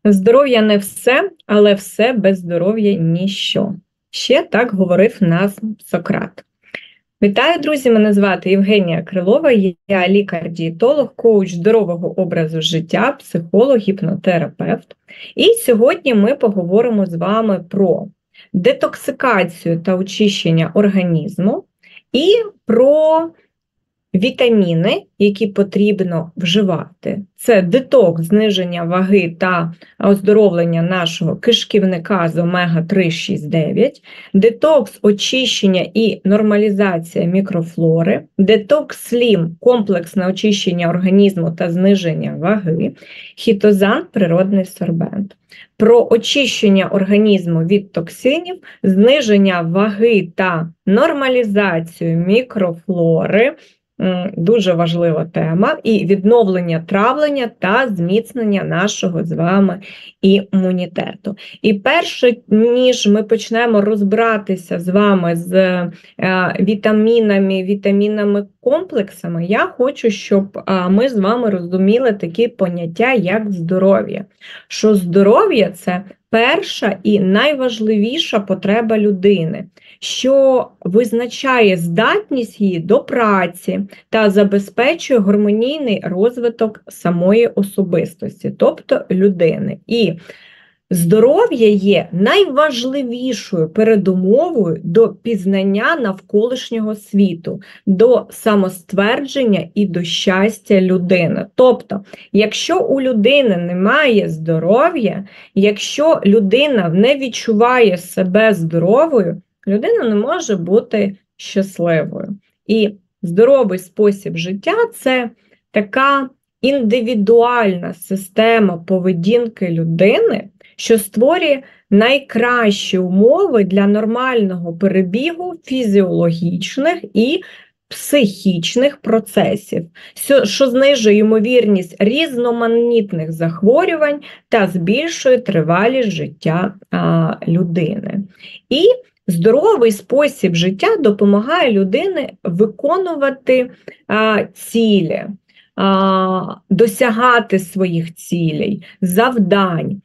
Здоров'я не все, але все без здоров'я ніщо. Ще так говорив нас Сократ. Вітаю, друзі! Мене звати Євгенія Крилова, я лікар-дієтолог, коуч здорового образу життя, психолог, гіпнотерапевт. І сьогодні ми поговоримо з вами про детоксикацію та очищення організму і про вітаміни, які потрібно вживати. Це детокс, зниження ваги та оздоровлення нашого кишківника з омега-3, 6, 9, детокс, очищення і нормалізація мікрофлори, детокс слім, комплексне очищення організму та зниження ваги, хітозан, природний сорбент. Про очищення організму від токсинів, зниження ваги та нормалізацію мікрофлори, дуже важлива тема, і відновлення травлення та зміцнення нашого з вами імунітету. І перше, ніж ми почнемо розбиратися з вами з вітамінами комплексами, я хочу, щоб ми з вами розуміли такі поняття, як здоров'я. Що здоров'я – це перша і найважливіша потреба людини, що визначає здатність її до праці та забезпечує гармонійний розвиток самої особистості, тобто людини. І здоров'я є найважливішою передумовою до пізнання навколишнього світу, до самоствердження і до щастя людини. Тобто, якщо у людини немає здоров'я, якщо людина не відчуває себе здоровою, людина не може бути щасливою. І здоровий спосіб життя – це така індивідуальна система поведінки людини, що створює найкращі умови для нормального перебігу фізіологічних і психічних процесів, що знижує ймовірність різноманітних захворювань та збільшує тривалість життя людини. І здоровий спосіб життя допомагає людині виконувати цілі, досягати своїх цілей, завдань,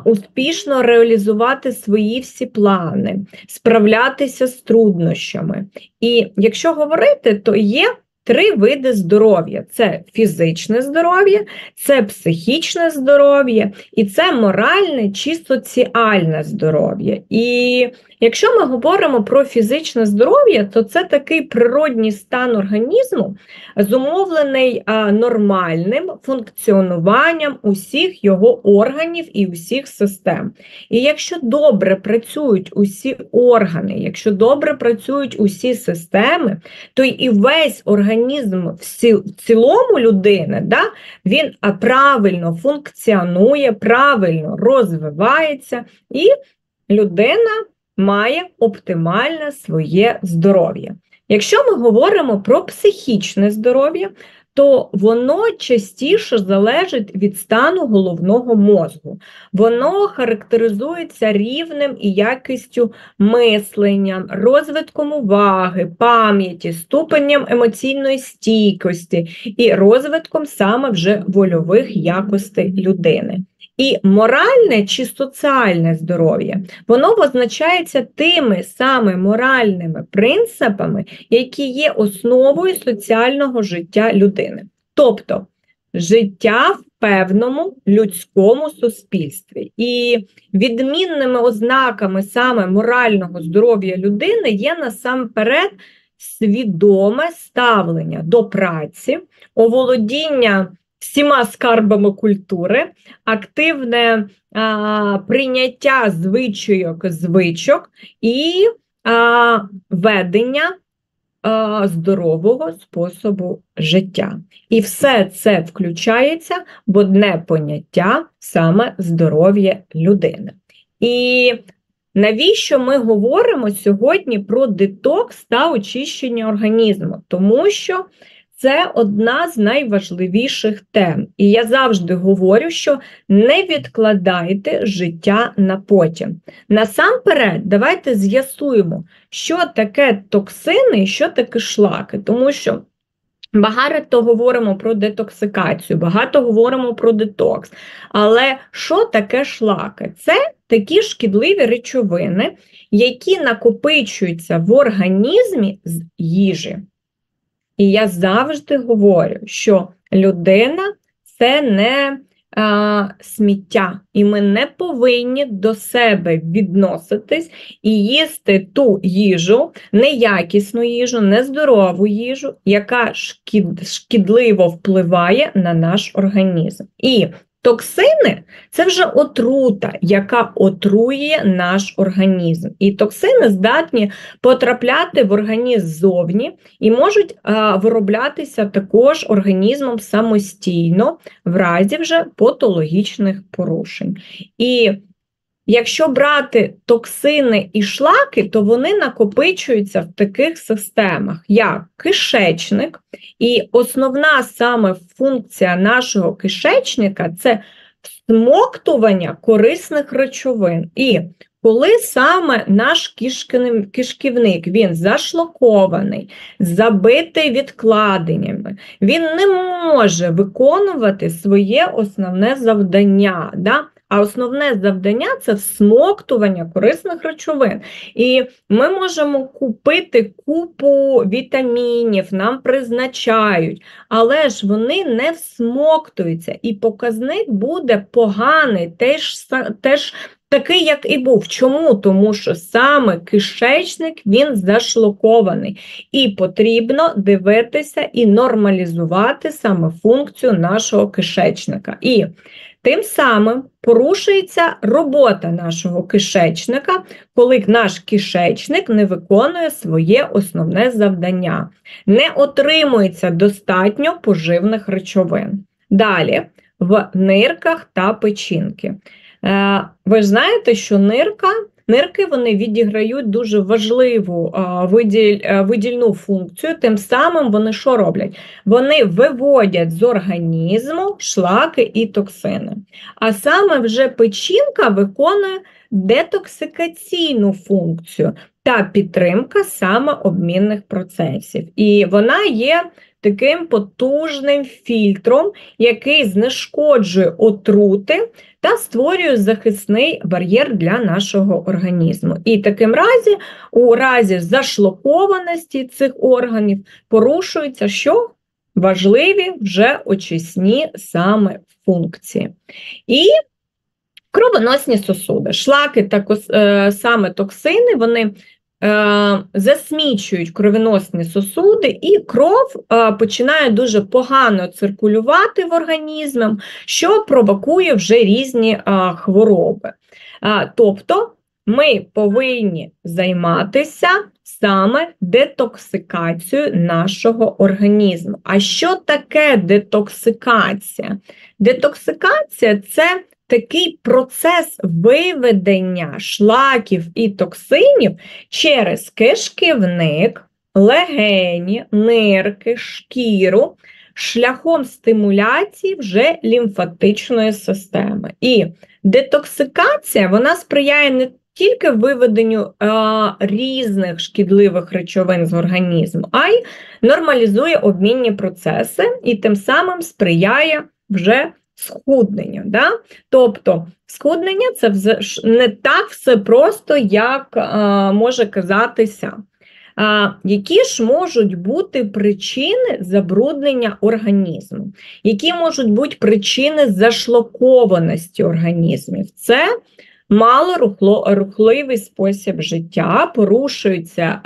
успішно реалізувати свої всі плани, справлятися з труднощами. І якщо говорити, то є три види здоров'я. Це фізичне здоров'я, це психічне здоров'я і це моральне чи соціальне здоров'я. І якщо ми говоримо про фізичне здоров'я, то це такий природній стан організму, зумовлений нормальним функціонуванням усіх його органів і усіх систем. І якщо добре працюють усі органи, якщо добре працюють усі системи, то і весь організм в цілому людини, він правильно функціонує, правильно розвивається, і людина має оптимальне своє здоров'я. Якщо ми говоримо про психічне здоров'я, то воно частіше залежить від стану головного мозку. Воно характеризується рівнем і якістю мислення, розвитком уваги, пам'яті, ступенем емоційної стійкості і розвитком саме вже вольових якостей людини. І моральне чи соціальне здоров'я, воно визначається тими саме моральними принципами, які є основою соціального життя людини. Тобто, життя в певному людському суспільстві. І відмінними ознаками саме морального здоров'я людини є насамперед свідоме ставлення до праці, оволодіння всіма скарбами культури, активне прийняття звичок і ведення здорового способу життя. І все це включається в одне поняття саме здоров'я людини. І навіщо ми говоримо сьогодні про детокс та очищення організму? Тому що це одна з найважливіших тем. І я завжди говорю, що не відкладайте життя на потім. Насамперед, давайте з'ясуємо, що таке токсини і що таке шлаки. Тому що Багато говоримо про детоксикацію, багато говоримо про детокс. Але що таке шлаки? Це такі шкідливі речовини, які накопичуються в організмі з їжі. І я завжди говорю, що людина – це не сміття, і ми не повинні до себе відноситись і їсти ту їжу, неякісну їжу, нездорову їжу, яка шкідливо впливає на наш організм. І токсини – це вже отрута, яка отруює наш організм. І токсини здатні потрапляти в організм ззовні і можуть вироблятися також організмом самостійно в разі вже патологічних порушень. І якщо брати токсини і шлаки, то вони накопичуються в таких системах, як кишечник, і основна саме функція нашого кишечника – це всмоктування корисних речовин. І коли саме наш кишківник, він зашлакований, забитий відкладеннями, він не може виконувати своє основне завдання, да? А основне завдання – це всмоктування корисних речовин. І ми можемо купити купу вітамінів, нам призначають, але ж вони не всмоктуються. І показник буде поганий, теж такий, як і був. Чому? Тому що саме кишечник, він зашлакований. І потрібно дивитися і нормалізувати саме функцію нашого кишечника. І тим самим порушується робота нашого кишечника, коли наш кишечник не виконує своє основне завдання, не отримується достатньо поживних речовин. Далі, в нирках та печінки. Ви ж знаєте, що нирки вони відіграють дуже важливу видільну функцію, тим самим вони що роблять? Вони виводять з організму шлаки і токсини. А саме вже печінка виконує детоксикаційну функцію та підтримка саме обмінних процесів. І вона є таким потужним фільтром, який знешкоджує отрути та створює захисний бар'єр для нашого організму. І таким разі, у разі зашлакованості цих органів порушуються що? Важливі вже очисні саме функції. І кровоносні сосуди. Шлаки та саме токсини, вони засмічують кровоносні сосуди, і кров починає дуже погано циркулювати в організмі, що провокує вже різні хвороби. Тобто ми повинні займатися саме детоксикацією нашого організму. А що таке детоксикація? Детоксикація – це такий процес виведення шлаків і токсинів через кишківник, легені, нирки, шкіру, шляхом стимуляції вже лімфатичної системи. І детоксикація, вона сприяє не тільки виведенню різних шкідливих речовин з організму, а й нормалізує обмінні процеси і тим самим сприяє вже схудненню. Да? Тобто схуднення – це не так все просто, як може казатися. Які ж можуть бути причини забруднення організму? Які можуть бути причини зашлакованості організмів? Це малорухливий спосіб життя, порушується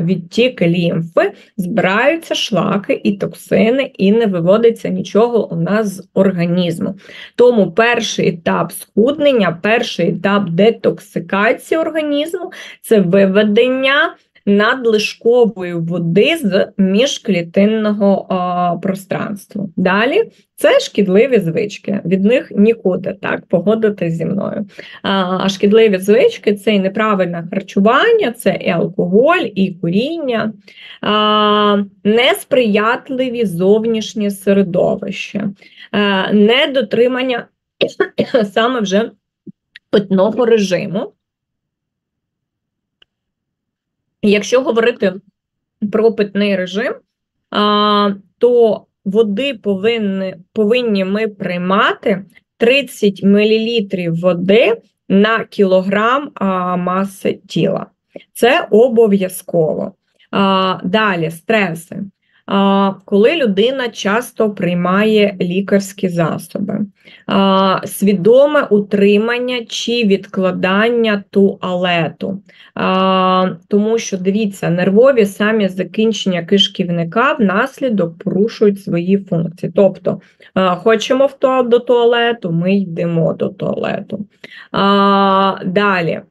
відтік лімфи, збираються шлаки і токсини, і не виводиться нічого у нас з організму. Тому перший етап схуднення, перший етап детоксикації організму – це виведення надлишкової води з міжклітинного пространства. Далі це шкідливі звички, від них нікуди, так, погодитись зі мною. А шкідливі звички – це і неправильне харчування, це і алкоголь, і куріння, несприятливі зовнішні середовища, недотримання саме вже питного режиму. Якщо говорити про питний режим, то води повинні ми приймати 30 мл води на кілограм маси тіла. Це обов'язково. Далі, стреси. Коли людина часто приймає лікарські засоби, свідоме утримання чи відкладання туалету. Тому що, дивіться, нервові самі закінчення кишківника внаслідок порушують свої функції. Тобто, хочемо до туалету, ми йдемо до туалету. Далі.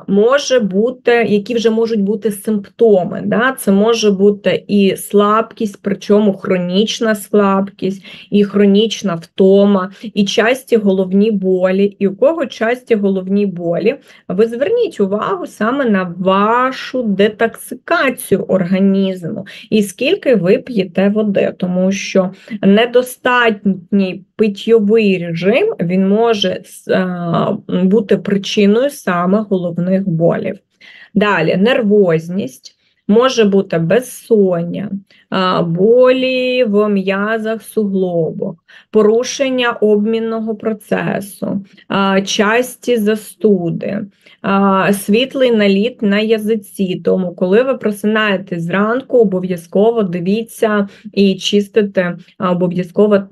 Може бути, які вже можуть бути симптоми. Да? Це може бути і слабкість, причому хронічна слабкість, і хронічна втома, і часті головні болі. І у кого часті головні болі, ви зверніть увагу саме на вашу детоксикацію організму і скільки ви п'єте води, тому що недостатній питьовий режим, він може бути причиною саме головних болів. Далі, нервозність, може бути безсоння, болі в м'язах суглобах, порушення обмінного процесу, часті застуди, світлий наліт на язиці. Тому, коли ви просинаєтесь зранку, обов'язково дивіться і чистите, обов'язково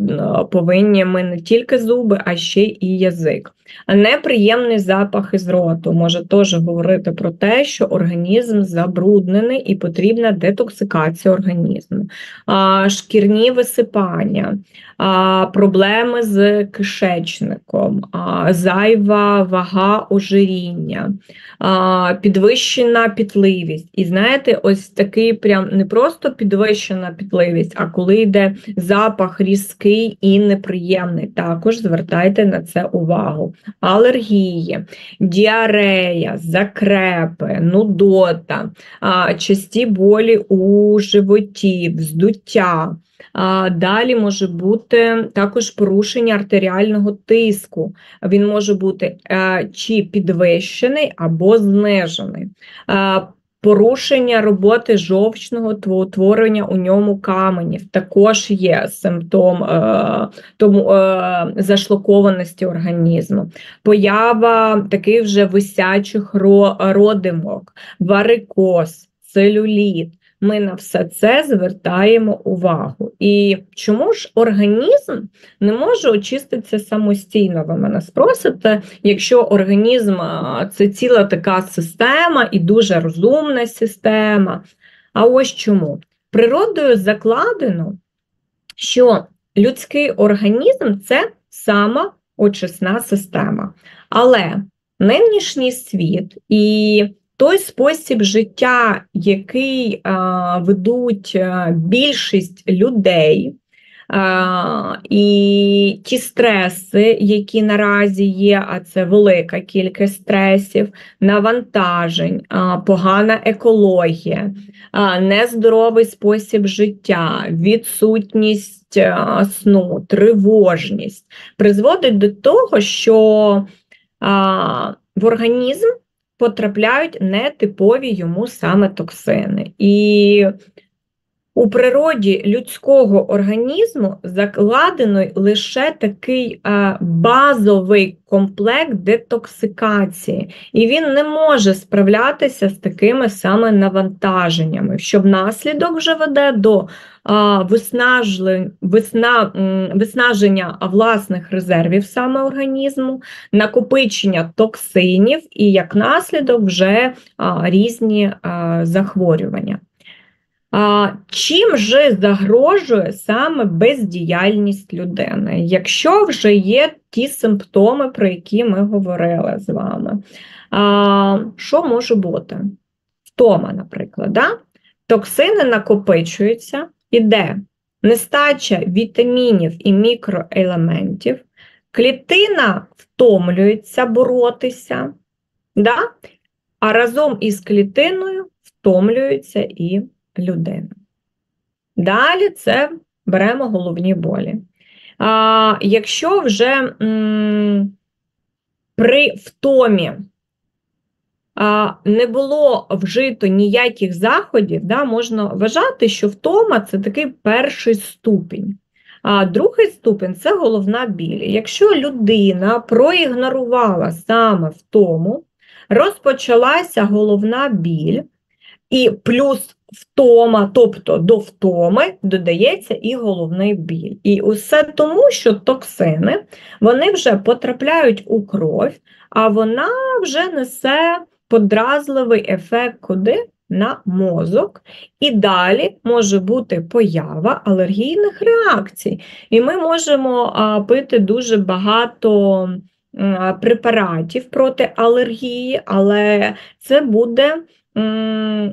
повинні ми не тільки зуби, а ще і язик. Неприємний запах із роту може теж говорити про те, що організм забруднений і потрібна детоксикація організму. Шкірні висипання, проблеми з кишечником, зайва вага, ожиріння, підвищена пітливість. І знаєте, ось такий прям не просто підвищена пітливість, а коли йде запах різкий і неприємний, також звертайте на це увагу. Алергії, діарея, закрепи, нудота, часті болі у животі, вздуття. Далі може бути також порушення артеріального тиску. Він може бути чи підвищений, або знижений. Порушення роботи жовчного утворення у ньому каменів також є симптом зашлакованості організму. Поява таких вже висячих родимок, варикоз, целюліт. Ми на все це звертаємо увагу. І чому ж організм не може очиститися самостійно? Ви мене спросите, якщо організм – це ціла така система і дуже розумна система. А ось чому. Природою закладено, що людський організм – це самоочисна система. Але нинішній світ і той спосіб життя, який ведуть більшість людей, і ті стреси, які наразі є, а це велика кількість стресів, навантажень, погана екологія, нездоровий спосіб життя, відсутність сну, тривожність, призводить до того, що в організм потрапляють нетипові йому саме токсини. І у природі людського організму закладено лише такий базовий комплект детоксикації. І він не може справлятися з такими саме навантаженнями, що внаслідок вже веде до виснаження власних резервів саме організму, накопичення токсинів і, як наслідок, вже різні захворювання. Чим же загрожує саме бездіяльність людини? Якщо вже є ті симптоми, про які ми говорили з вами, що може бути? Втома, наприклад. Да? Токсини накопичуються, іде нестача вітамінів і мікроелементів, клітина втомлюється боротися, да? А разом із клітиною втомлюється і людина. Далі це беремо головні болі. Якщо вже при втомі не було вжито ніяких заходів, да, можна вважати, що втома – це такий перший ступінь. А другий ступінь – це головна біль. Якщо людина проігнорувала саме втому, розпочалася головна біль, і плюс втома, тобто до втоми додається і головний біль. І усе тому, що токсини, вони вже потрапляють у кров, а вона вже несе подразливий ефект куди? На мозок. І далі може бути поява алергійних реакцій. І ми можемо пити дуже багато препаратів проти алергії, але це буде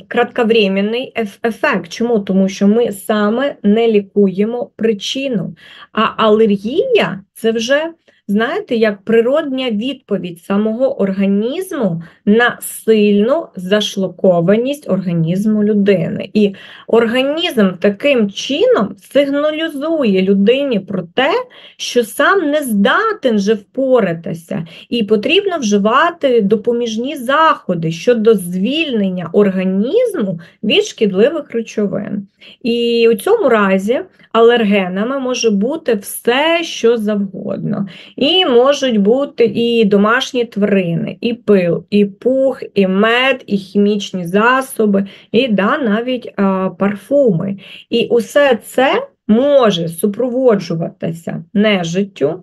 кратковременний ефект. Чому? Тому що ми саме не лікуємо причину. А алергія – це вже, знаєте, як природня відповідь самого організму на сильну зашлакованість організму людини. І організм таким чином сигналізує людині про те, що сам не здатен же впоратися, і потрібно вживати допоміжні заходи щодо звільнення організму від шкідливих речовин. І у цьому разі алергенами може бути все, що завгодно. І можуть бути і домашні тварини, і пил, і пух, і мед, і хімічні засоби, і навіть парфуми. І усе це може супроводжуватися нежиттю,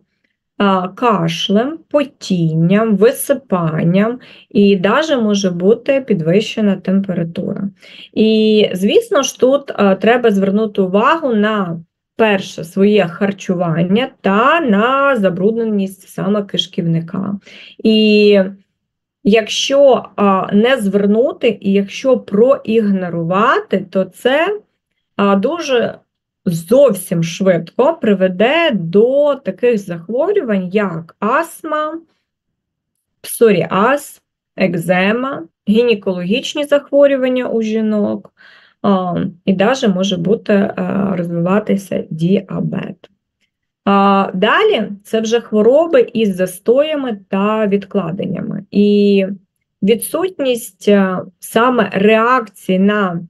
кашлем, потінням, висипанням, і навіть може бути підвищена температура. І, звісно ж, тут треба звернути увагу на перше своє харчування та на забрудненість саме кишківника. І якщо не звернути, і якщо проігнорувати, то це дуже зовсім швидко приведе до таких захворювань, як астма, псоріаз, екзема, гінекологічні захворювання у жінок, і навіть може бути розвиватися діабет. Далі це вже хвороби із застоями та відкладеннями. І відсутність саме реакції на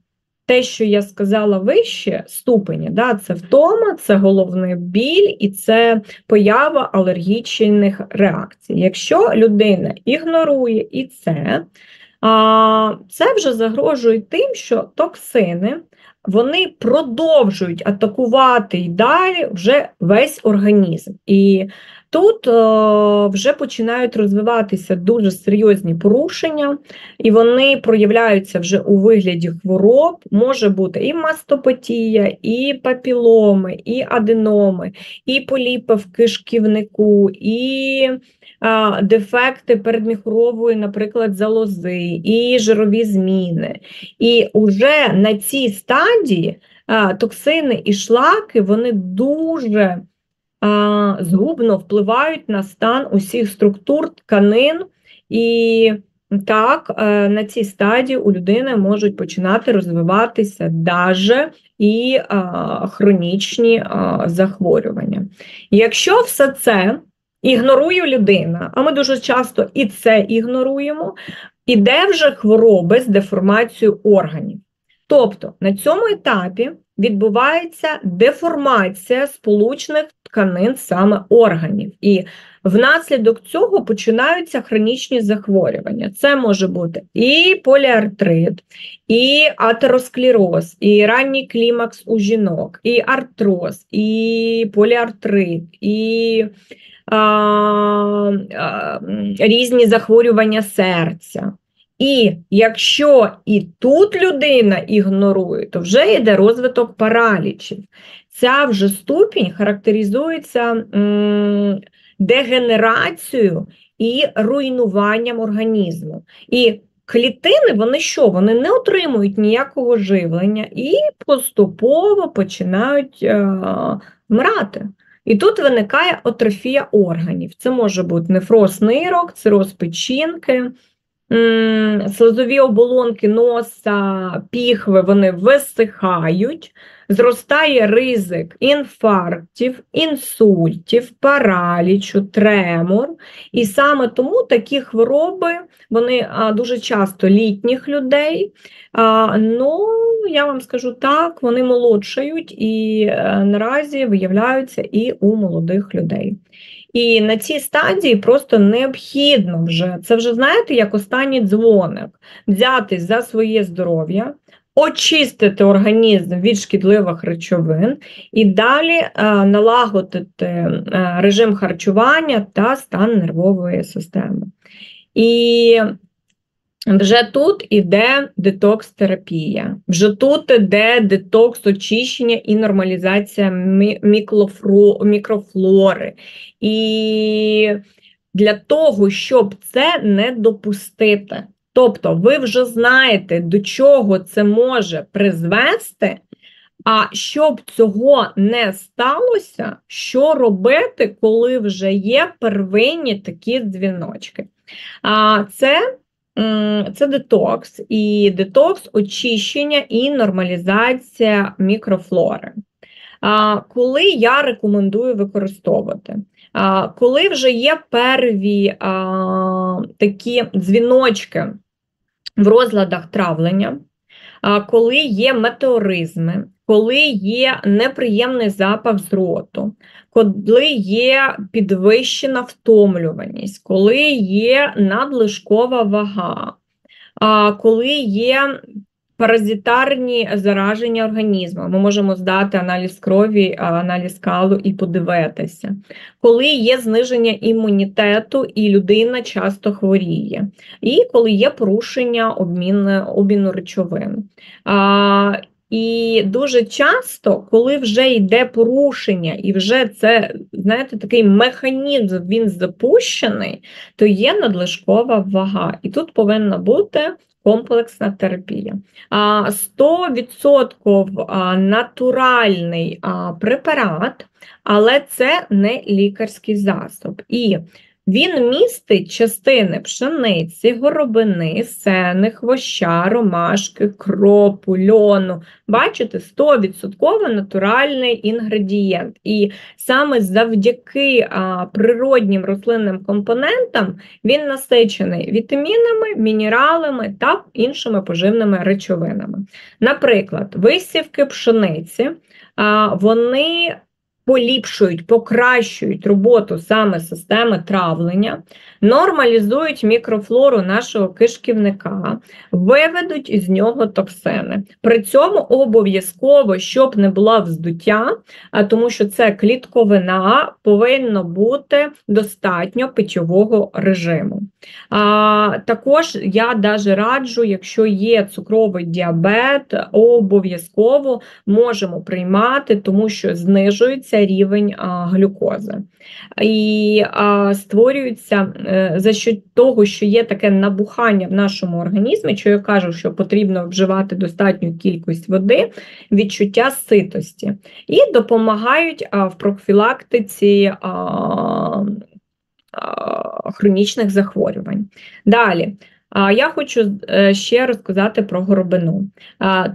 те, що я сказала вище, ступені, це втома, це головний біль і це поява алергічних реакцій. Якщо людина ігнорує і це вже загрожує тим, що токсини, вони продовжують атакувати і далі вже весь організм. І тут вже починають розвиватися дуже серйозні порушення, і вони проявляються вже у вигляді хвороб. Може бути і мастопатія, і папіломи, і аденоми, і поліпи в кишківнику, і дефекти передміхурової, наприклад, залози, і жирові зміни. І вже на цій стадії токсини і шлаки, вони дуже згубно впливають на стан усіх структур тканин, і так, на цій стадії у людини можуть починати розвиватися даже і хронічні захворювання. Якщо все це ігнорує людина, а ми дуже часто і це ігноруємо, іде вже хвороби з деформацією органів. Тобто на цьому етапі відбувається деформація сполучних тканин саме органів. І внаслідок цього починаються хронічні захворювання. Це може бути і поліартрит, і атеросклероз, і ранній клімакс у жінок, і артроз, і поліартрит, і різні захворювання серця. І якщо і тут людина ігнорує, то вже йде розвиток паралічів. Ця вже ступінь характеризується дегенерацією і руйнуванням організму. І клітини, вони що? Вони не отримують ніякого живлення і поступово починають вмирати. І тут виникає атрофія органів. Це може бути нефроз нирок, цироз печінки, слизові оболонки носа, піхви, вони висихають, зростає ризик інфарктів, інсультів, паралічу, тремор. І саме тому такі хвороби, вони дуже часто літніх людей, ну, я вам скажу так, вони молодшають і наразі виявляються і у молодих людей. І на цій стадії просто необхідно це вже, знаєте, як останній дзвоник, взятись за своє здоров'я, очистити організм від шкідливих речовин і далі налагодити режим харчування та стан нервової системи. І вже тут іде детокс-терапія, вже тут іде детокс, очищення і нормалізація мікрофлори. І для того, щоб це не допустити, тобто ви вже знаєте, до чого це може призвести, а щоб цього не сталося, що робити, коли вже є первинні такі дзвіночки? Це детокс, і детокс, очищення і нормалізація мікрофлори. Коли я рекомендую використовувати? Коли вже є перві такі дзвіночки в розладах травлення, коли є метеоризми, коли є неприємний запах з роту, коли є підвищена втомлюваність, коли є надлишкова вага, коли є паразитарні зараження організму, ми можемо здати аналіз крові, аналіз калу і подивитися. Коли є зниження імунітету і людина часто хворіє. І коли є порушення обміну речовин. І дуже часто, коли вже йде порушення, і вже це, знаєте, такий механізм, він запущений, то є надлишкова вага. І тут повинна бути комплексна терапія. 100% натуральний препарат, але це не лікарський засіб. І він містить частини пшениці, горобини, сени, хвоща, ромашки, кропу, льону. Бачите, 100% натуральний інгредієнт. І саме завдяки природнім рослинним компонентам він насичений вітамінами, мінералами та іншими поживними речовинами. Наприклад, висівки пшениці, вони поліпшують, покращують роботу саме системи травлення, нормалізують мікрофлору нашого кишківника, виведуть із нього токсини. При цьому обов'язково, щоб не було вздуття, тому що це клітковина, повинно бути достатньо питьового режиму. Також я даже раджу, якщо є цукровий діабет, обов'язково можемо приймати, тому що знижується рівень глюкози. І створюється за що того, що є таке набухання в нашому організмі, що я кажу, що потрібно вживати достатню кількість води, відчуття ситості. І допомагають в профілактиці хронічних захворювань. Далі. Я хочу ще розказати про горобину,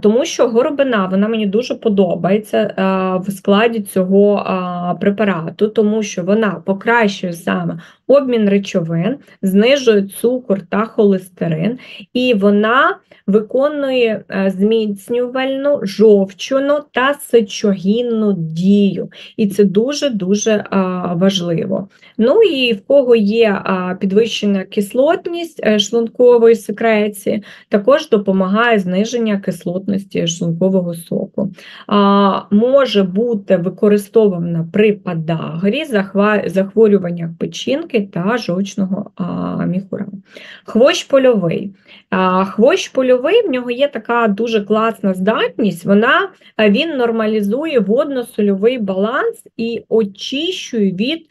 тому що горобина, вона мені дуже подобається в складі цього препарату, тому що вона покращує саме обмін речовин, знижує цукор та холестерин, і вона виконує зміцнювальну, жовчну та сечогінну дію. І це дуже-дуже важливо. Ну і в кого є підвищена кислотність шлункової секреції, також допомагає зниження кислотності шлункового соку. Може бути використована при подагрі, захворюваннях печінки та жовчного міхура. Хвощ польовий. Хвощ польовий, в нього є така дуже класна здатність, він нормалізує водно-сольовий баланс і очищує від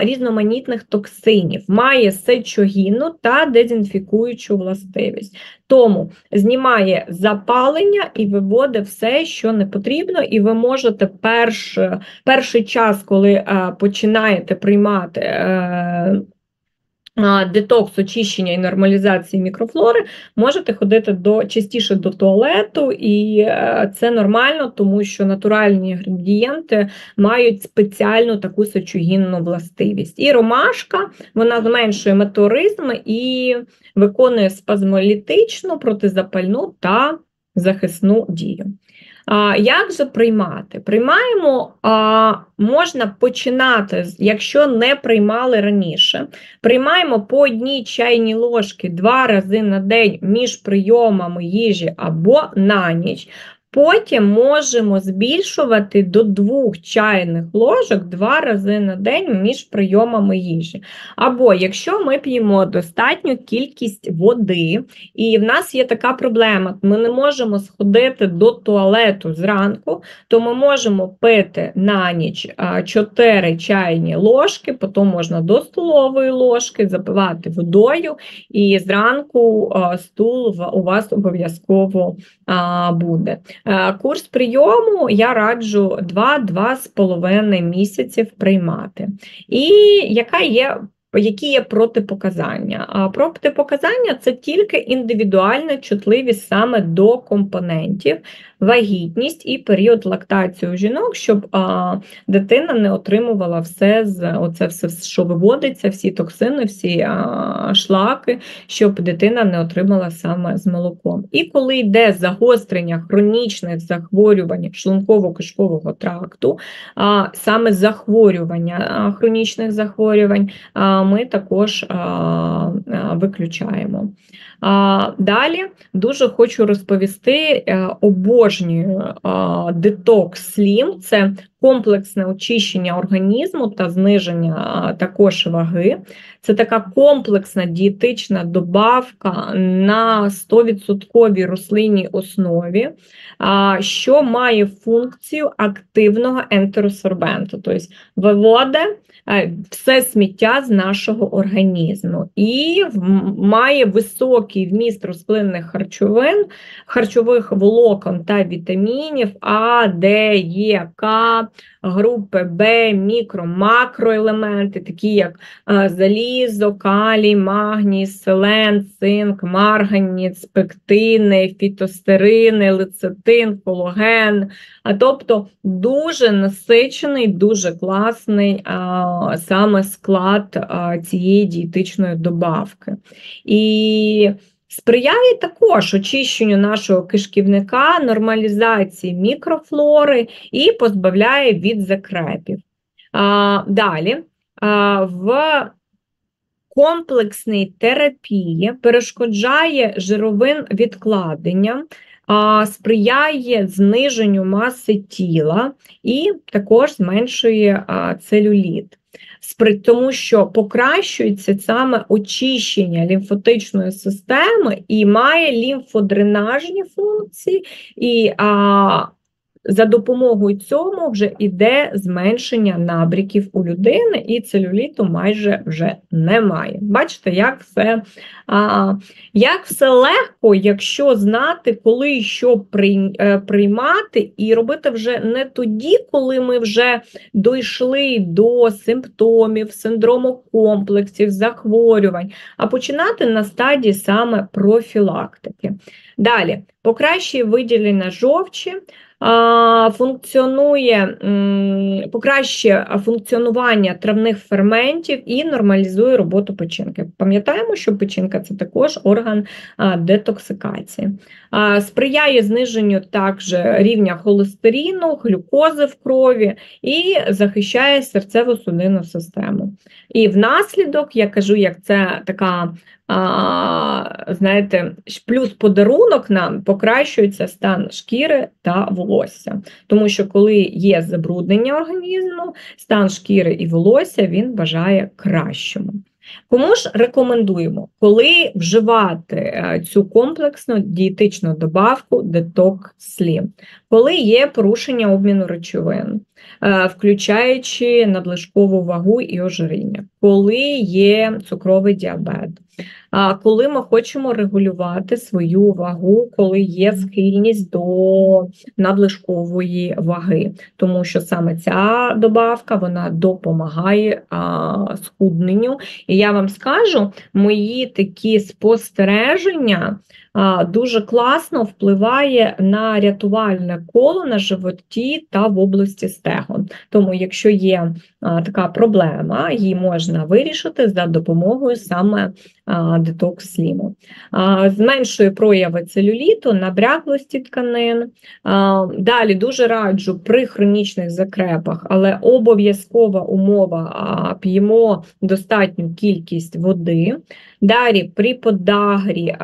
різноманітних токсинів, має сечогінну та дезінфікуючу властивість. Тому знімає запалення і виводить все, що не потрібно, і ви можете перший час, коли починаєте приймати детокс, очищення і нормалізації мікрофлори, можете ходити частіше до туалету, і це нормально, тому що натуральні інгредієнти мають спеціальну таку сечогінну властивість. І ромашка, вона зменшує метеоризм і виконує спазмолітичну, протизапальну та захисну дію. Як же приймати? Приймаємо, можна починати, якщо не приймали раніше, приймаємо по 1 чайній ложці 2 рази на день між прийомами їжі або на ніч. Потім можемо збільшувати до 2 чайних ложок 2 рази на день між прийомами їжі. Або якщо ми п'ємо достатню кількість води, і в нас є така проблема, ми не можемо сходити до туалету зранку, то ми можемо пити на ніч 4 чайні ложки, потім можна до столової ложки запивати водою, і зранку стул у вас обов'язково буде. Курс прийому я раджу 2-2,5 місяців приймати. І які є протипоказання? Протипоказання – це тільки індивідуальна чутливість саме до компонентів, вагітність і період лактації у жінок, щоб дитина не отримувала все, що виводиться, всі токсини, всі шлаки, щоб дитина не отримала саме з молоком. І коли йде загострення хронічних захворювань шлунково-кишкового тракту, саме захворювання хронічних захворювань, ми також виключаємо. Далі дуже хочу розповісти, обожнюю детокс Slim, це комплексне очищення організму та зниження також ваги. Це така комплексна дієтична добавка на 100% рослинній основі, що має функцію активного ентеросорбенту, тобто виводить все сміття з нашого організму і має високий вміст рослинних харчовин, харчових волокон та вітамінів А, Д, Е, К, групи Б, макроелементи, такі як залізо, калій, магній, селен, цинк, марганець, пектини, фітостерини, лецитин, колаген. Тобто дуже насичений, дуже класний саме склад цієї дієтичної добавки. І сприяє також очищенню нашого кишківника, нормалізації мікрофлори і позбавляє від закрепів. Далі, в комплексній терапії перешкоджає жировим відкладенням, сприяє зниженню маси тіла і також зменшує целюліт. Тому що покращується саме очищення лімфотичної системи і має лімфодренажні функції, і за допомогою цього вже йде зменшення набряків у людини, і целюліту майже вже немає. Бачите, як все легко, якщо знати, коли і що приймати, і робити вже не тоді, коли ми вже дійшли до симптомів, синдрому комплексів, захворювань, а починати на стадії саме профілактики. Далі, покращує виділення жовчі, покращує функціонування травних ферментів і нормалізує роботу печінки. Пам'ятаємо, що печінка – це також орган детоксикації. Сприяє зниженню також рівня холестерину, глюкози в крові і захищає серцево-судинну систему. І внаслідок, я кажу, як це така, знаєте, плюс подарунок нам, покращується стан шкіри та волосся. Тому що коли є забруднення організму, стан шкіри і волосся він бажає кращому. Кому ж рекомендуємо, коли вживати цю комплексну дієтичну добавку Detox Slim? Коли є порушення обміну речовин, включаючи надлишкову вагу і ожиріння, коли є цукровий діабет, коли ми хочемо регулювати свою вагу, коли є схильність до надлишкової ваги, тому що саме ця добавка, вона допомагає схудненню, і я вам скажу, мої такі спостереження дуже класно впливає на рятувальне коло на животі та в області стегон. Тому якщо є така проблема, її можна вирішити за допомогою саме детокс-сліму. Зменшує прояви целюліту, набряклості тканин. Далі дуже раджу при хронічних закрепах, але обов'язкова умова – п'ємо достатню кількість води. Далі при подагрі,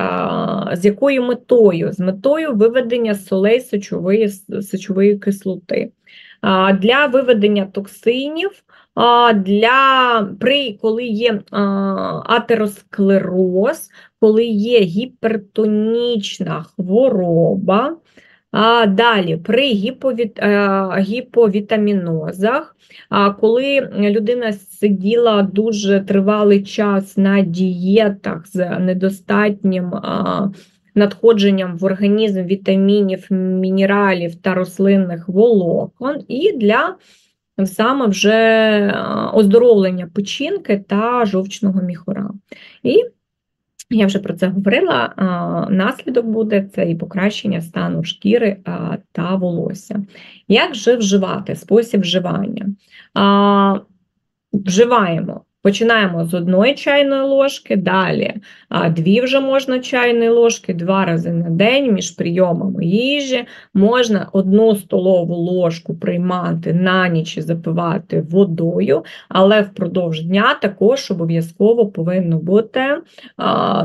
з якою метою? З метою виведення солей сечової кислоти. Для виведення токсинів, коли є атеросклероз, коли є гіпертонічна хвороба, далі при гіповітамінозах, коли людина сиділа дуже тривалий час на дієтах з недостатнім надходженням в організм вітамінів, мінералів та рослинних волокон, і для саме вже оздоровлення печінки та жовчного міхура. І я вже про це говорила, наслідок буде це і покращення стану шкіри та волосся. Як же вживати? Спосіб вживання. Вживаємо. Починаємо з 1 чайної ложки, далі 2 вже можна чайної ложки, 2 рази на день між прийомами їжі. Можна 1 столову ложку приймати на ніч і запивати водою, але впродовж дня також обов'язково повинна бути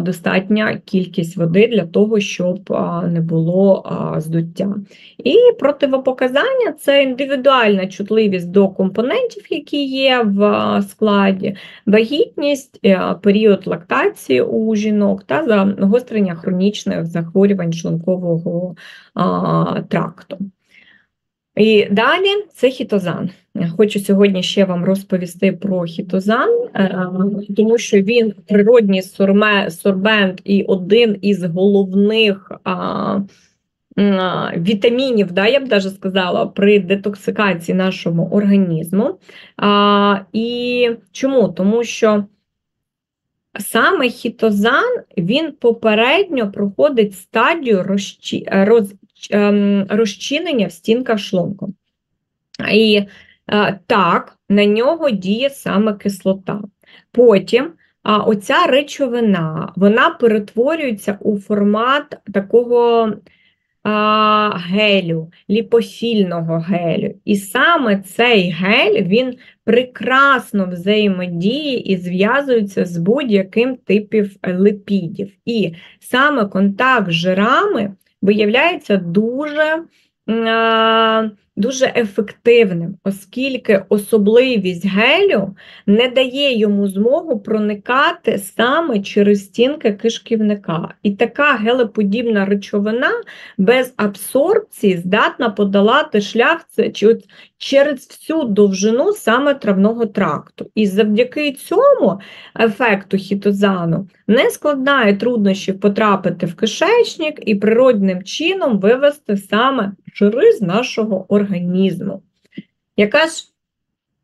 достатня кількість води для того, щоб не було здуття. І противопоказання – це індивідуальна чутливість до компонентів, які є в складі, вагітність, період лактації у жінок та загострення хронічних захворювань шлункового тракту. І далі це хітозан. Хочу сьогодні ще вам розповісти про хітозан, тому що він природній сорбент і один із головних вітамінів, я б навіть сказала, при детоксикації нашого організму. І чому? Тому що саме хітозан, він попередньо проходить стадію розчинення в стінках шлунку. І так, на нього діє саме кислота. Потім оця речовина, вона перетворюється у формат такого гелю, ліпофільного гелю. І саме цей гель, він прекрасно взаємодіє і зв'язується з будь-яким типом липідів. І саме контакт з жирами виявляється дуже ефективним, оскільки особливість гелю не дає йому змогу проникати саме через стінки кишківника. І така гелеподібна речовина без абсорбції здатна подолати шлях через всю довжину саме травного тракту. І завдяки цьому ефекту хітозану не складає труднощів потрапити в кишечник і природним чином вивести саме жири з нашого організму. Яка ж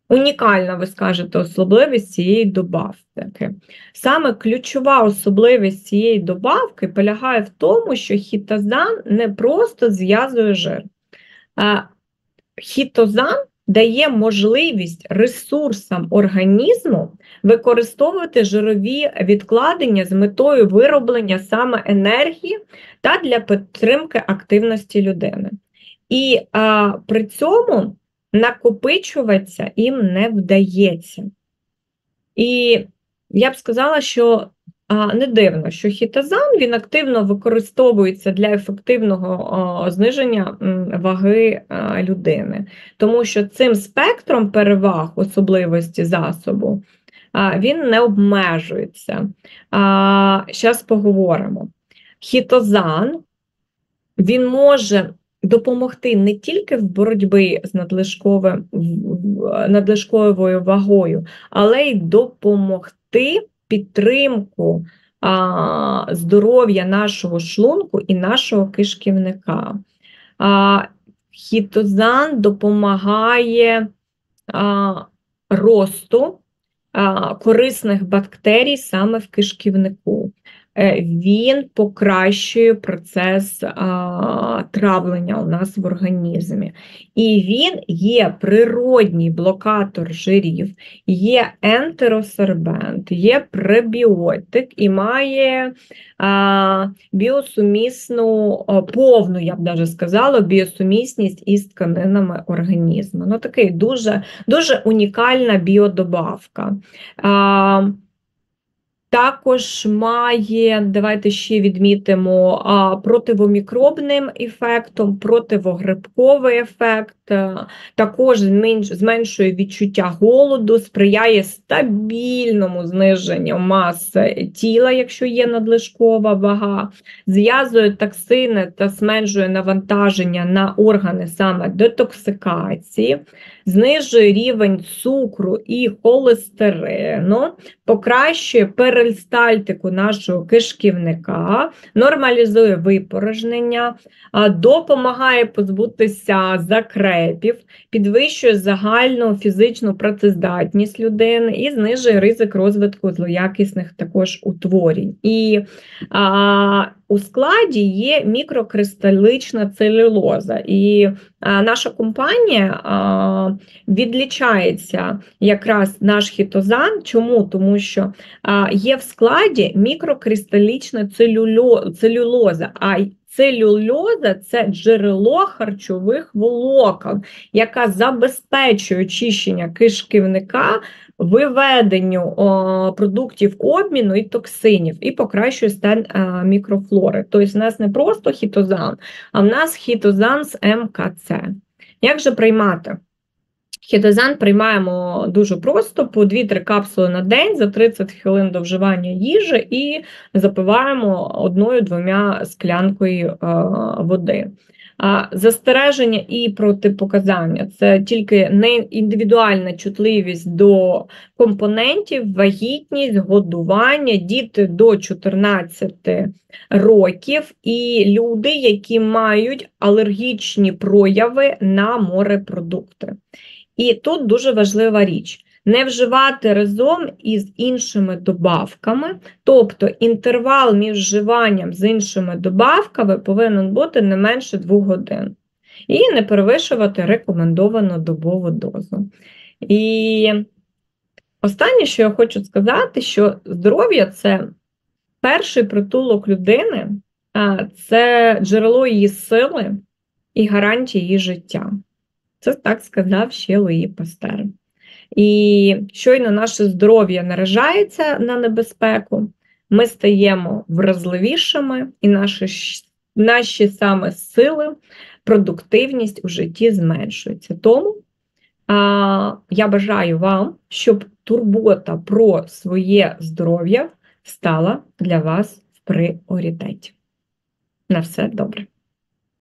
унікальна, ви скажете, особливість цієї добавки? Саме ключова особливість цієї добавки полягає в тому, що хітозан не просто зв'язує жир. Хітозан дає можливість ресурсам організму використовувати жирові відкладення з метою вироблення саме енергії та для підтримки активності людини. І при цьому накопичуватися їм не вдається. І я б сказала, що не дивно, що хітозан, він активно використовується для ефективного зниження ваги людини. Тому що цим спектром переваг особливості засобу він не обмежується. Зараз поговоримо. Хітозан, він може допомогти не тільки в боротьбі з надлишковою вагою, але й допомогти підтримку здоров'я нашого шлунку і нашого кишківника. Хітозан допомагає росту корисних бактерій саме в кишківнику. Він покращує процес травлення у нас в організмі. І він є природній блокатор жирів, є ентеросорбент, є пребіотик і має біосумісну, повну, я б навіть сказала, біосумісність із тканинами організму. Ну, такий дуже, дуже унікальна біодобавка. Також має, давайте ще відмітимо, противомікробним ефектом, противогрибковий ефект, також зменшує відчуття голоду, сприяє стабільному зниженню маси тіла, якщо є надлишкова вага, зв'язує токсини та зменшує навантаження на органи саме детоксикації, знижує рівень цукру і холестерину, покращує перистальтику нашого кишківника, нормалізує випорожнення, допомагає позбутися закрепів, підвищує загальну фізичну працездатність людини і знижує ризик розвитку злоякісних також утворень. І у складі є мікрокристалічна целюлоза. І наша компанія відлічається якраз наш хітозан. Чому? Тому що є в складі мікрокристалічна целюлоза, а целюлоза – це джерело харчових волокон, яка забезпечує очищення кишківника, виведенню продуктів обміну і токсинів, і покращує стан мікрофлори. Тобто в нас не просто хітозан, а в нас хітозан з МКЦ. Як же приймати? Хітозан приймаємо дуже просто, по 2-3 капсули на день за 30 хвилин до вживання їжі і запиваємо 1-2 склянкою води. Застереження і протипоказання – це тільки не індивідуальна чутливість до компонентів, вагітність, годування, діти до 14 років і люди, які мають алергічні прояви на морепродукти. І тут дуже важлива річ – не вживати разом із іншими добавками, тобто інтервал між вживанням з іншими добавками повинен бути не менше 2 годин. І не перевищувати рекомендовану добову дозу. І останнє, що я хочу сказати, що здоров'я – це перший притулок людини, це джерело її сили і гарантія її життя. Це так сказав ще Луї Пастер. І щойно наше здоров'я наражається на небезпеку, ми стаємо вразливішими, і наші саме сили, продуктивність у житті зменшується. Тому я бажаю вам, щоб турбота про своє здоров'я стала для вас в пріоритеті. На все добре.